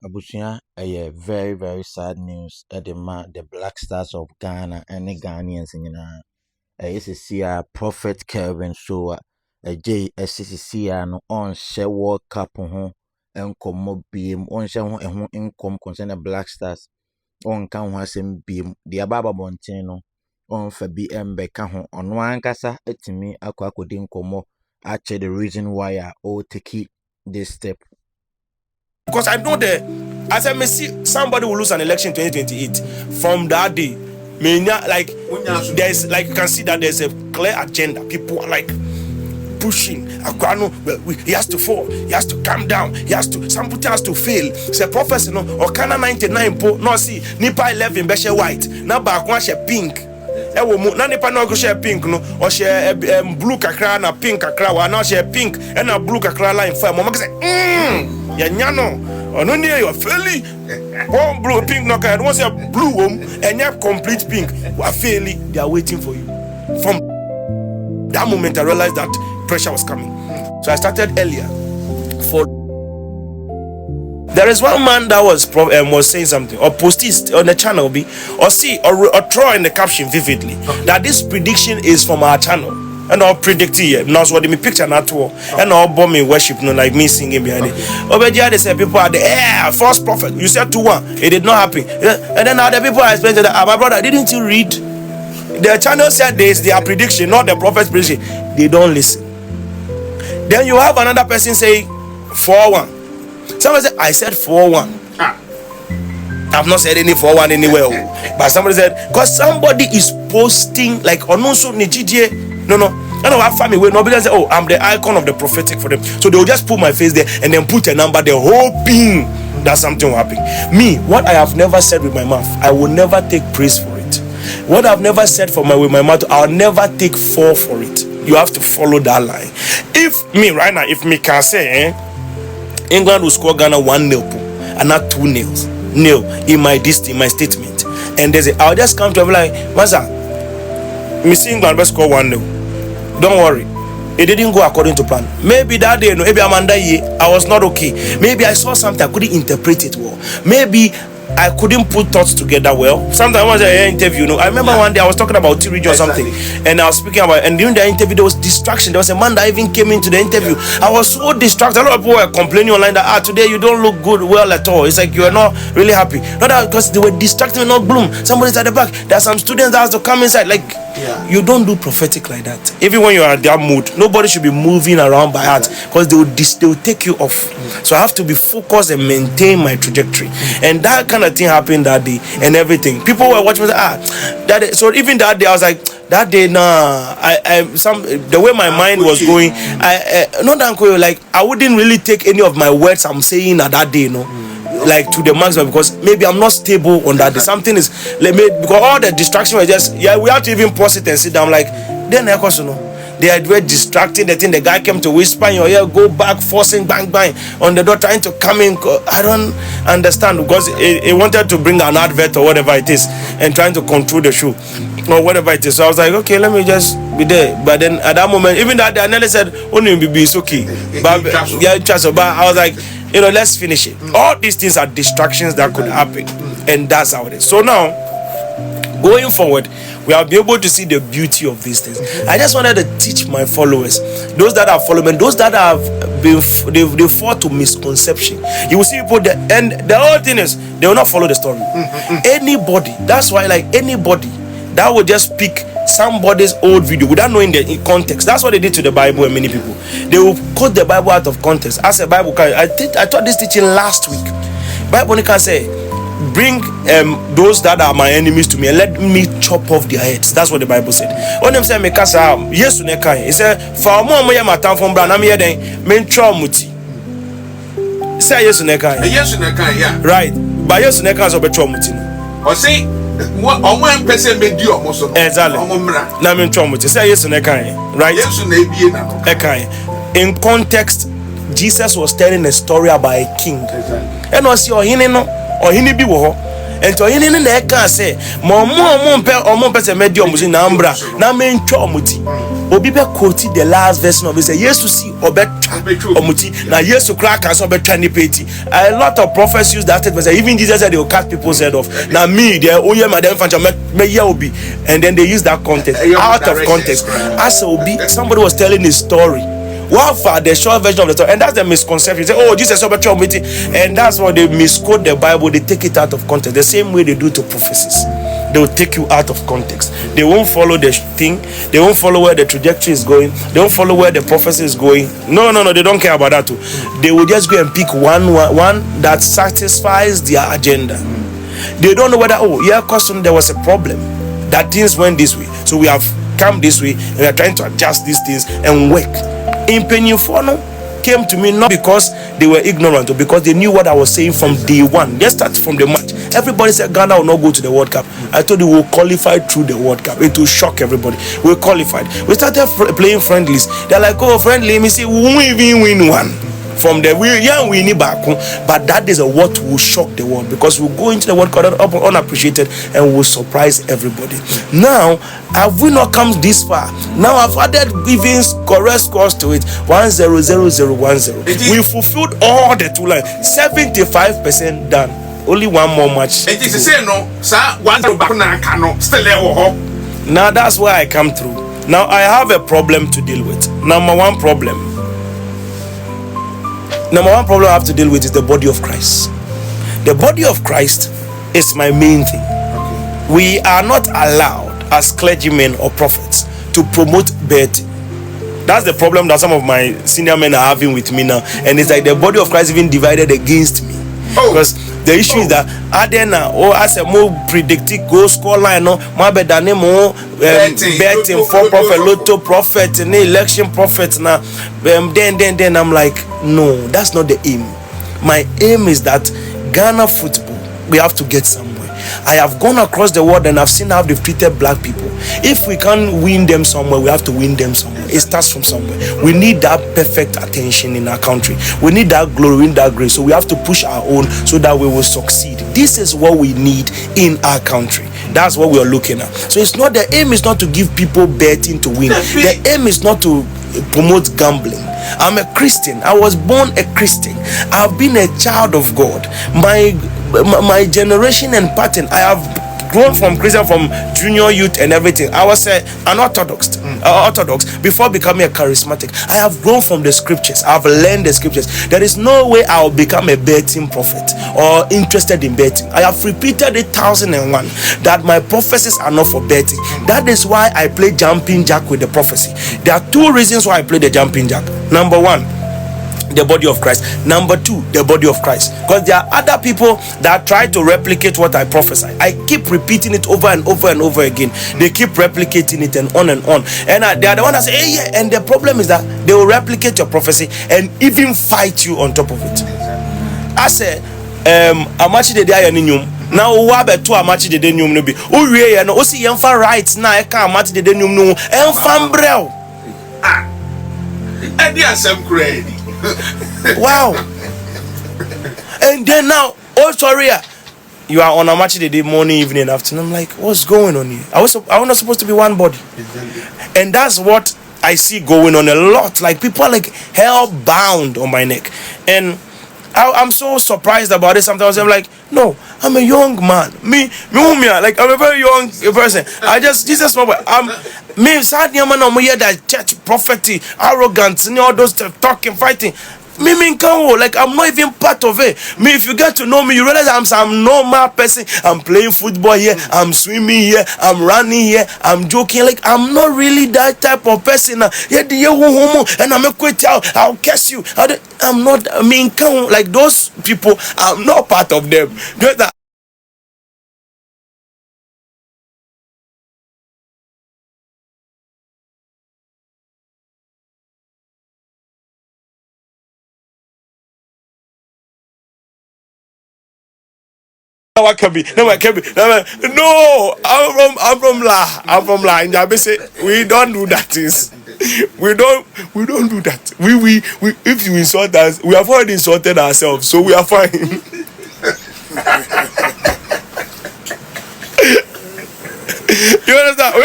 Abusua, very, very sad news at the Black Stars of Ghana and the Ghanaians in a Prophet Telvin Sowah, a JSCC no on share World Cup and come beam on share and income concern the Black Stars on can has him beam the Ababa Montino on for BM Becca on one cassa at me aquacodin como actually the reason why I all take this step. Because I know that as I may see somebody will lose an election 2028 from that day. Like there's like you can see that there's a clear agenda. People are like pushing. He has to fall, he has to come down, somebody has to fail. It's a prophecy, no, or Kana 99 po no see Nipa 11 be white, now back one she pink. Na nipa no go share pink no or share blue kakra na pink kakra wa na share pink and a blue kakra line for mama say ya nyano ono near your fairly one blue pink no kind once a blue and you complete pink wa fairly they are waiting for you. From that moment I realized that pressure was coming, so I started earlier. There is one man that was saying something or posted on the channel or draw in the caption vividly that this prediction is from our channel and I'll predict it. Now so what me picture not all and I'll bomb me worship no like me singing behind it. Over there they say people are the false prophet. You said 2-1, it did not happen. And then other people are explaining that my brother, didn't you read? The channel said this, their prediction, not the prophet's prediction. They don't listen. Then you have another person say 4-1. Somebody said, I said 4-1. I've not said any 4-1 anywhere. But somebody said, because somebody is posting like Ononso Nijidie. No. I don't have family where nobody say, oh, I'm the icon of the prophetic for them. So they'll just put my face there and then put a number there, hoping that something will happen. Me, what I have never said with my mouth, I will never take praise for it. What I've never said with my mouth, I'll never take fall for it. You have to follow that line. If me right now, if me can say, England will score Ghana 1-0 and not 2-0 in my statement, and I'll just come to like, Master, me see England will score 1-0. Don't worry, it didn't go according to plan. Maybe that day, maybe I was not okay. Maybe I saw something I couldn't interpret it well. Maybe I couldn't put thoughts together well. Sometimes when I was in an interview, I remember one day I was talking about T-Region or something, and I was speaking about, and during the interview there was distraction. There was a man that even came into the interview. I was so distracted. A lot of people were complaining online that today you don't look good well at all. It's like you are not really happy. Not that because they were distracted, not bloom. Somebody's at the back. There are some students that has to come inside. Like you don't do prophetic like that. Even when you are in that mood, nobody should be moving around by heart because they will take you off. So I have to be focused and maintain my trajectory. And that kind of thing happened that day and everything. People were watching me say, that day. So even that day I was like, that day the way my mind was going, I wouldn't really take any of my words I'm saying at that day, like to the maximum, because maybe I'm not stable on that day. Something is because all the distraction was just we have to even pause it and sit down. Like then they were distracting the thing. The guy came to whisper in your ear, go back, forcing bang on the door, trying to come in. I don't understand because he wanted to bring an advert or whatever it is and trying to control the show or whatever it is. So I was like, okay, let me just be there. But then at that moment, even that day, I nearly said, only be it's okay. But I was like, let's finish it. All these things are distractions that could happen, and that's how it is. So now, going forward, we have been able to see the beauty of these things. I just wanted to teach my followers, those that are following, those that have been they fall to misconception. You will see people and the whole thing is they will not follow the story. Anybody, that's why anybody that will just pick somebody's old video without knowing the context. That's what they did to the Bible and many people. They will quote the Bible out of context. As a Bible, I taught this teaching last week. Bible can say, bring those that are my enemies to me and let me chop off their heads. That's what the Bible said. When them say me kasa yes ne kai, he said for mo mo yama tan from bra na me den me ntwa muti. Say yes ne kai. Yes ne kai, yeah. Right. But yes ne kai so be twa muti. O say omo empese me di omo so. Exactly. Omo mra. Na me ntwa muti. Say yes ne kai. Right. Yes na ebie na no. Kai. In context, Jesus was telling a story about a king. Exactly. And was your hine no or hine bi wo ho And to any na can say, Momo pese medium was in Ambra, na men chomuti. Obibe quoted the last verse of it. Say, yes to see omuti. Now yes to crack as obe peti. A lot of prophets use that statement. Even Jesus said they will cut people's head off. Now me, they oye madam fancha me obi, and then they use that context out of context. As obi, somebody was telling his story. What for the short version of the story, and that's the misconception. Say, oh, Jesus over meeting, and that's why they misquote the Bible. They take it out of context, the same way they do to prophecies. They will take you out of context. They won't follow the thing. They won't follow where the trajectory is going. They won't follow where the prophecy is going. No, they don't care about that too. They will just go and pick one that satisfies their agenda. They don't know whether, oh, yeah, custom there was a problem that things went this way, so we have come this way and we are trying to adjust these things and work. Impenyofono came to me not because they were ignorant or because they knew what I was saying from day one. Just start from the match. Everybody said Ghana will not go to the World Cup. I told you we'll qualify through the World Cup. It will shock everybody. We qualified. We started playing friendlies. They're like, oh, friendly. Me say, we won't even win one. From the we need back, but that is what will shock the world, because we'll go into the World Cup unappreciated and will surprise everybody. Now, have we not come this far? Now I've added even correct scores to it. 1-0-0-0-1-0. We fulfilled all the two lines. 75% done. Only one more match. It is the same, no, sir. 1-0 back now, still there. Now that's where I come through. Now I have a problem to deal with. Number one problem I have to deal with is the body of Christ. The body of Christ is my main thing. We are not allowed as clergymen or prophets to promote betting. That's the problem that some of my senior men are having with me now, and it's like the body of Christ even divided against me. Because the issue is that Adena or as a more predictive goal score line, no more than more betting for prophet, lotto prophet, and election prophet now. Then I'm like, no, that's not the aim. My aim is that Ghana football, we have to get somewhere. I have gone across the world and I've seen how they've treated black people. If we can't win them somewhere, we have to win them somewhere. It starts from somewhere. We need that perfect attention in our country. We need that glory, in that grace. So we have to push our own so that we will succeed. This is what we need in our country. That's what we are looking at. So it's not, the aim is not to give people betting to win. The aim is not to promote gambling. I'm a Christian. I was born a Christian. I've been a child of God. My generation and pattern, I have grown from Christian, from junior youth and everything. I was an orthodox before becoming a charismatic. I have grown from the scriptures. I have learned the scriptures. There is no way I will become a betting prophet or interested in betting. I have repeated it 1001 that my prophecies are not for betting. That is why I play jumping jack with the prophecy. There are two reasons why I play the jumping jack. Number one, the body of Christ. Number two, the body of Christ. Because there are other people that try to replicate what I prophesy. I keep repeating it over and over and over again. They keep replicating it and on. And they are the one that say, hey, yeah. And the problem is that they will replicate your prophecy and even fight you on top of it. I say, amachi de dia yaninyum. Now wa beto amachi de nyum no bi. O wie ye no, o si yemfa right na e ka amachi de nyum no emfa mbrel. And there are some crazy. Wow. And then now, oh sorry, you are on a match today, morning, evening, afternoon. I'm like, what's going on here? I was not supposed to be one body. And that's what I see going on a lot. Like people are like hell bound on my neck. And I'm so surprised about it. Sometimes I'm like, no, I'm a young man. Me, like I'm a very young person. Jesus, me, sad young man, I'm here that church prophecy, arrogance, and all those talking, fighting. Me, like I'm not even part of it. Me, if you get to know me, you realize I'm some normal person. I'm playing football here, I'm swimming here, I'm running here, I'm joking. Like I'm not really that type of person. And I'm a quit out. I'll curse you. I'm not. Like those people, I'm not part of them. No, I'm from La. In Jabe say we don't do that things. We don't do that. We if you insult us, we have already insulted ourselves, so we are fine. You understand?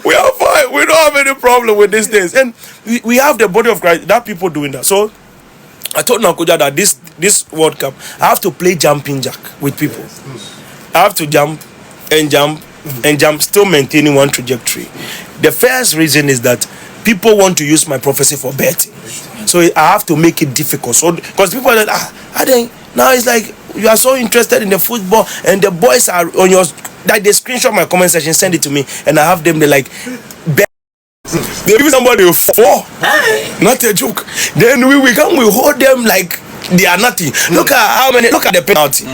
We are fine. We don't have any problem with these things. And we have the body of Christ. That people doing that. So I told Nakuja that this World Cup, I have to play jumping jack with people. I have to jump and jump and jump, still maintaining one trajectory. The first reason is that people want to use my prophecy for betting. So I have to make it difficult. So because people are like, I think now it's like you are so interested in the football and the boys are on your, like they screenshot my comment section, send it to me, and I have them, they like bet. They give somebody a 4, not a joke. Then we hold them like they are nothing. Look at the penalty.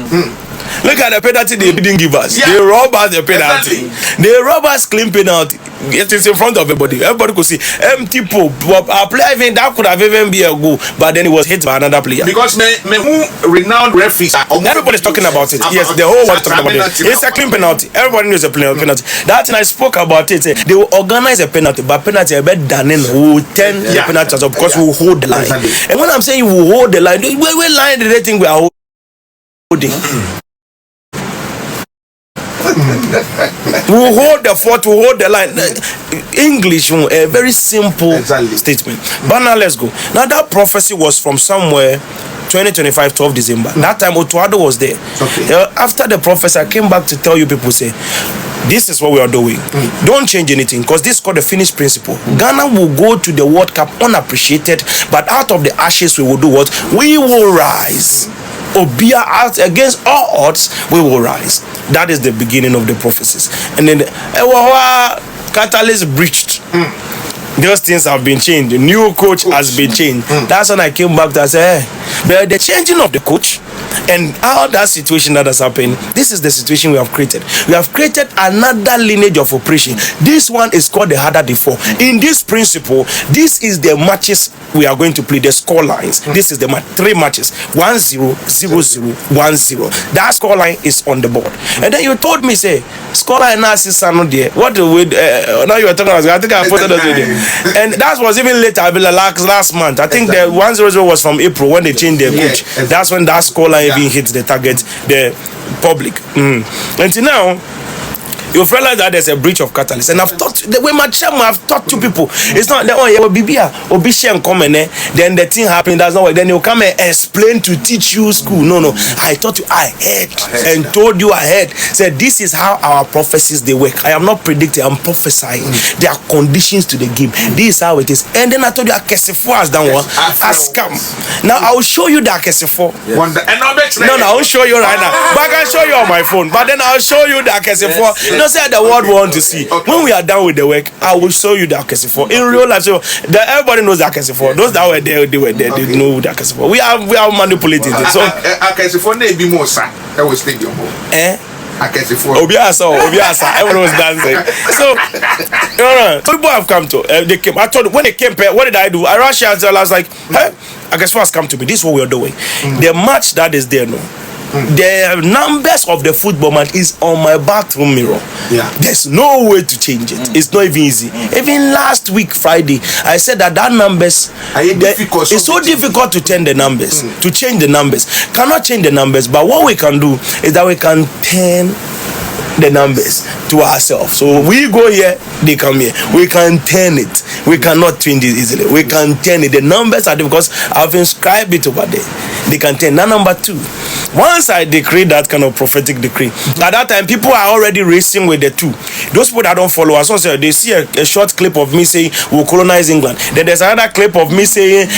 Look at the penalty they didn't give us. Yeah. They rob us the penalty. Exactly. They rob us clean penalty. It is in front of everybody. Everybody could see. Empty pool. Our player even that could have even been a goal, but then it was hit by another player. Because who renowned referees are everybody's talking about it. Yes, the whole world talking about it. It's a clean penalty. Everybody knows a penalty. That I spoke about it. They will organize a penalty, but penalty are better than in who 10 the penalty because we will hold the line. And when I'm saying we will hold the line, we line the rating we are holding. We hold the fort, we hold the line. English, a very simple statement. But now let's go. Now that prophecy was from somewhere 2025, 12 December. That time Otuado was there. Okay. After the prophecy, I came back to tell you people, say, this is what we are doing. Don't change anything, because this is called the finished principle. Ghana will go to the World Cup unappreciated, but out of the ashes we will do what? We will rise. Obia out against all odds, we will rise. That is the beginning of the prophecies. And then catalyst breached. Those things have been changed. The new coach has been changed. That's when I came back to say, hey, the changing of the coach and how that situation that has happened, this is the situation we have created. We have created another lineage of operation. This one is called the harder before. In this principle, this is the matches we are going to play, the score lines. This is the 3 matches, 1-0, 0-0, 1-0. That score line is on the board. And then you told me, say, score line now is not there. What do we now you are talking about? I think I put it there. And that was even later, I believe last month. I think the 1-0 was from April when they changed their coach. That's when that scoreline even hit the target, the public. Until now, you've realized that there's a breach of catalyst. And I've taught the way my chairman, I've taught 2 people. It's not that one, Obishi and come and then the thing happening, that's not what then you come and explain to teach you school. No, I taught you ahead and told you ahead. Said this is how our prophecies they work. I am not predicting, I'm prophesying. There are conditions to the game. This is how it is. And then I told you Akesifo has done what? Has come. Now I will show you the Akesifo. No, I won't show you right now. But I can show you on my phone. But then I'll show you the Akesifo. You know, say the world want to see. Okay. When we are done with the work, I will show you the Akesifo in real life. So everybody knows the Akesifo. Those that were there, they know the Akesifo. We are manipulating it. So Akesifo ne bi mo sa. That was stadium. Akesifo. Obiasa. Everyone was dancing. So people have come to. They came. I told when they came. What did I do? I rushed out. I was like, hey, Akesifo has come to me. This is what we are doing. The match that is there now. The numbers of the football match is on my bathroom mirror. There's no way to change it. It's not even easy. Even last week Friday, I said that numbers it's so difficult to change the numbers. To change the numbers, cannot change the numbers. But what we can do is that we can turn the numbers to ourselves. So we go here, they come here. We can turn it. We cannot change it easily. We can turn it. The numbers are there because I've inscribed it over there. They can turn. Now number 2. Once I decree that kind of prophetic decree, at that time people are already racing with the 2. Those people that don't follow us, also they see a short clip of me saying we'll colonize England. Then there's another clip of me saying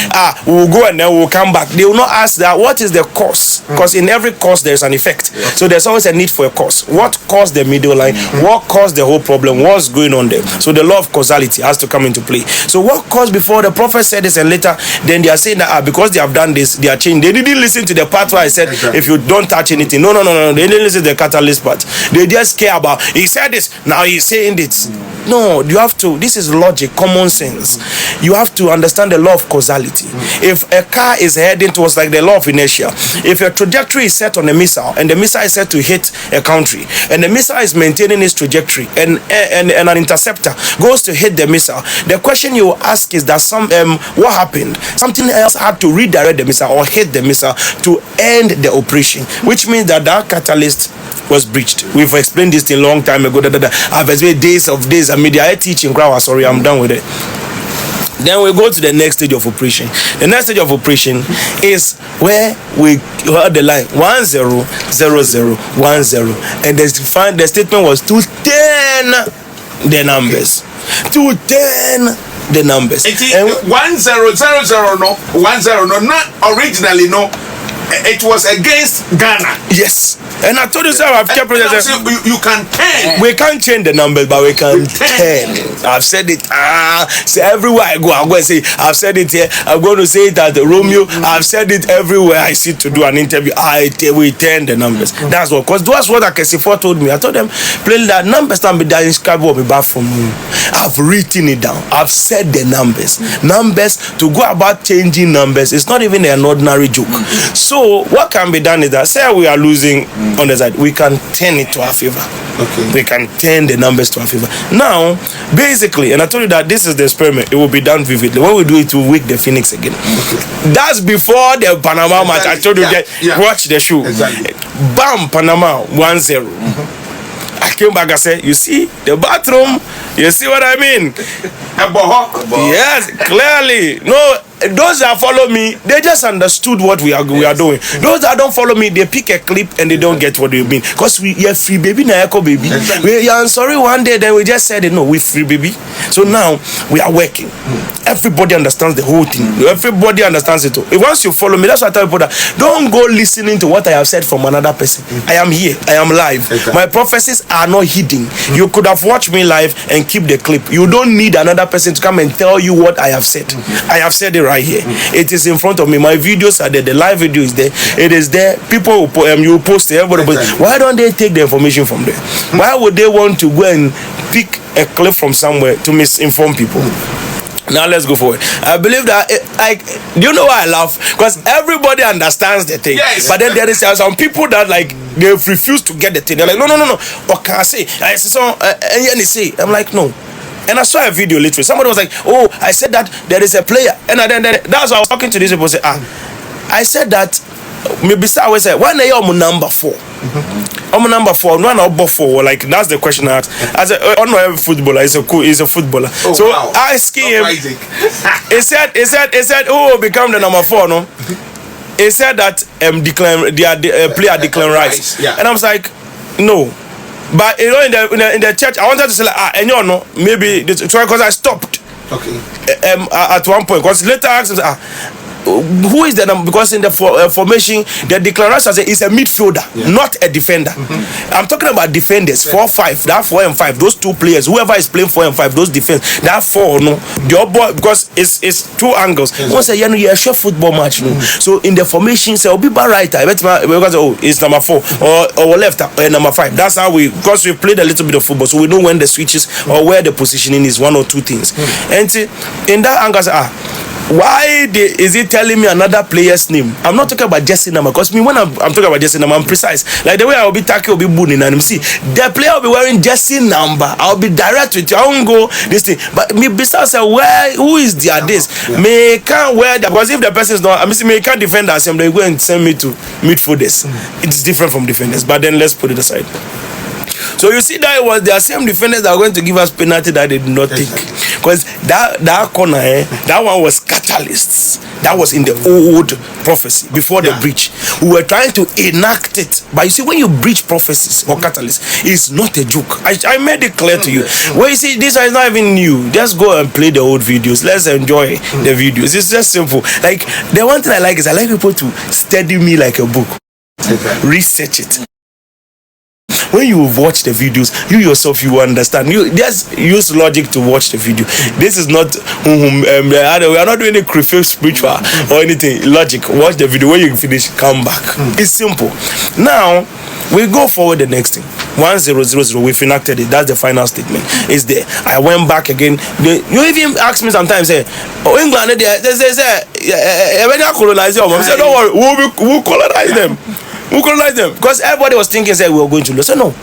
we'll go and then we'll come back. They will not ask that what is the cause, because in every cause there's an effect. So there's always a need for a cause. What caused the middle line? What caused the whole problem? What's going on there? So the law of causality has to come into play. So what caused before? The prophet said this, and later then they are saying that because they have done this, they are changed. They didn't listen to the part where I said if you don't touch anything. No. They didn't listen to the catalyst part. They just care about he said this, now he's saying this. No, you have to. This is logic, common sense. You have to understand the law of causality. If a car is heading towards, like the law of inertia, if a trajectory is set on a missile and the missile is set to hit a country and the missile is maintaining its trajectory and an interceptor goes to hit the missile, the question you ask is that what happened? Something else had to redirect the missile or hit the missile to end the operation, which means that catalyst was breached. We've explained this thing a long time ago. I've explained days. I mean, I teaching crowd. Sorry, I'm done with it. Then we go to the next stage of operation. The next stage of operation is where we heard the line 100010, and the statement was to 10 the numbers. To 10 the numbers. And 1000 no 10 no, not originally no. It was against Ghana. Yes. And I told you so. I've kept it. You can 10. We can't change the numbers, but we can 10. I've said it. So everywhere I go, I'm going to say, I've said it here. I'm going to say it at Romeo. I've said it everywhere I sit to do an interview. We 10 the numbers. That's what. Because that's what Akesifo told me. I told them, plainly that numbers can be done in Skype be back from me. I've written it down. I've said the numbers. Numbers, to go about changing numbers, it's not even an ordinary joke. So what can be done is that, say we are losing on the side, we can turn it to our favor. Okay. We can turn the numbers to our favor. Now, basically, and I told you that this is the experiment, it will be done vividly. When we do it, we'll wake the Phoenix again. Okay. That's before the Panama match. I told you that. Watch the show. Exactly. Bam, Panama 1-0. I came back and said, you see the bathroom, you see what I mean? Yes, clearly. No, those that follow me, they just understood what we are doing. Those that don't follow me, they pick a clip and they don't get what they mean. Because we are free baby, na echo baby. I'm sorry one day, then we just said it, no, we free baby. So now we are working. Everybody understands the whole thing. Everybody understands it too. Once you follow me, that's why I tell people that don't go listening to what I have said from another person. I am here, I am live. My prophecies are not hidden. You could have watched me live and keep the clip. You don't need another person to come and tell you what I have said. I have said it right here. It is in front of me. My videos are there. The live video is there. It is there. People you post it. Everybody post. Why don't they take the information from there? Why would they want to go and pick a clip from somewhere to misinform people? Now let's go forward. I believe that do you know why I laugh? Because everybody understands the thing. Yes. But then there is some people that like they refuse to get the thing. They're like, no. What can I say? I'm like, no. And I saw a video literally. Somebody was like, oh, I said that there is a player. And then that's why I was talking to these people. Say, I said that maybe I always say, when are you number 4? I'm number 4, no number 4. Like that's the question I asked. I said, I don't know every footballer. He's a footballer. Oh, so wow. I asked him. He said, oh, become the number 4, no? He said that player decline rights. Yeah. And I was like, no. But you know, in the church, I wanted to say like, and you know, maybe because I stopped. Okay. At one point, because later I asked him, who is the number? Because in the formation, the declaration says is a midfielder, not a defender. I'm talking about defenders, 4-5, that 4 and 5, those two players, whoever is playing 4 and 5, those defense, that 4, no, the boy, because it's 2 angles. Once a year, you short football match, no. So in the formation, say, be right, because it's number 4 or left or number 5. That's how because we played a little bit of football, so we know when the switches or where the positioning is, 1 or 2 things. And in that angle, why is he telling me another player's name? I'm not talking about Jesse number, because me when I'm talking about Jesse number, I'm precise. Like the way I will be tackling, will be booning, and see the player will be wearing Jesse number. I'll be direct with you. I won't go this thing. But me besides say who is the this? Me can't wear that, because if the person is not, me can't defend that. They go and send me to midfielders. It's different from defenders. But then let's put it aside. So you see that it was the same defenders that are going to give us penalty that they did not take. Because that corner, that one was catalysts. That was in the old prophecy before the breach. We were trying to enact it. But you see, when you breach prophecies or catalysts, it's not a joke. I made it clear to you. Well, you see, this is not even new. Just go and play the old videos. Let's enjoy the videos. It's just simple. Like, the one thing I like is I like people to study me like a book. Research it. When you watch the videos, you yourself, you understand. You just use logic to watch the video. This is not we are not doing a critical spiritual or anything. Logic. Watch the video. When you finish, come back. It's simple. Now we go forward. The next thing, 1000. We've enacted it. That's the final statement. It's there. I went back again. You even ask me sometimes, say, "Oh, England, they say, colonize them." I said, "Don't worry, we'll colonize them." We colonize them, because everybody was thinking that we were going to lose. So no,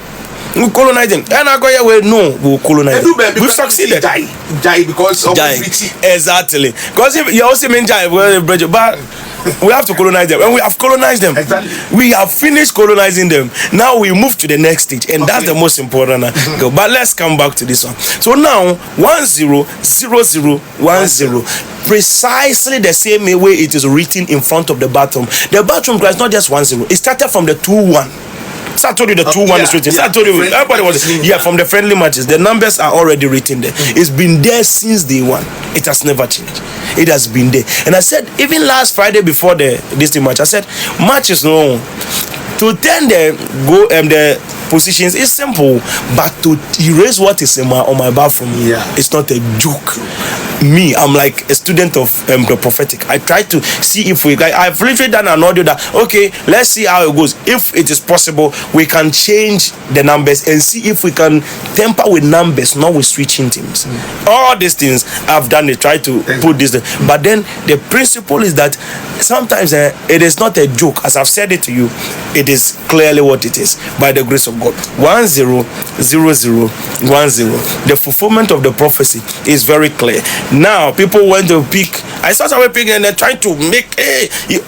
we colonize them. And I go here, no, we'll colonize them. We've succeeded. Die because of exactly. Because if you also mean die, but We have to colonize them. And we have colonized them. Exactly. We have finished colonizing them. Now we move to the next stage. And that's the most important. But let's come back to this one. So now 100010, precisely the same way it is written in front of the bathroom. The bathroom is not just 10. It started from the 21. So I told you the 2-1 is written. So I told you everybody was from the friendly matches. The numbers are already written there. It's been there since day one. It has never changed. It has been there. And I said, even last Friday before this match, I said, match is no. To turn the positions is simple, but to erase what is on my bathroom, it's not a joke. Me, I'm like a student of the prophetic. I try to see if I've literally done an audio that, okay, let's see how it goes. If it is possible, we can change the numbers and see if we can temper with numbers, not with switching teams. All these things I've done, try to put this, but then the principle is that sometimes it is not a joke. As I've said it to you, it is clearly what it is by the grace of God. 100010. The fulfillment of the prophecy is very clear. Now people want to pick. I saw someone picking and they're trying to make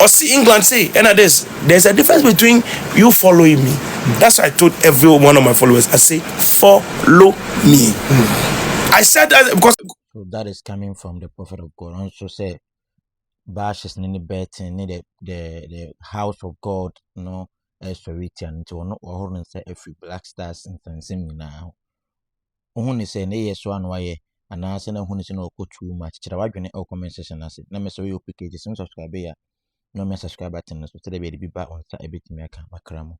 or see England say, and there's a difference between you following me. That's why I told every one of my followers, I say, follow me. I said that because So that is coming from the prophet of God. Also say Bash is any betting, the house of God, Soritian to no or say every black stars and sing now. Only say nay, so one way, and I say no one is no too much. Chirawagin or comment session as it. No, Mr. You pick it, some subscribe here. No, me subscribe button, so today be back on a bit me a macramo.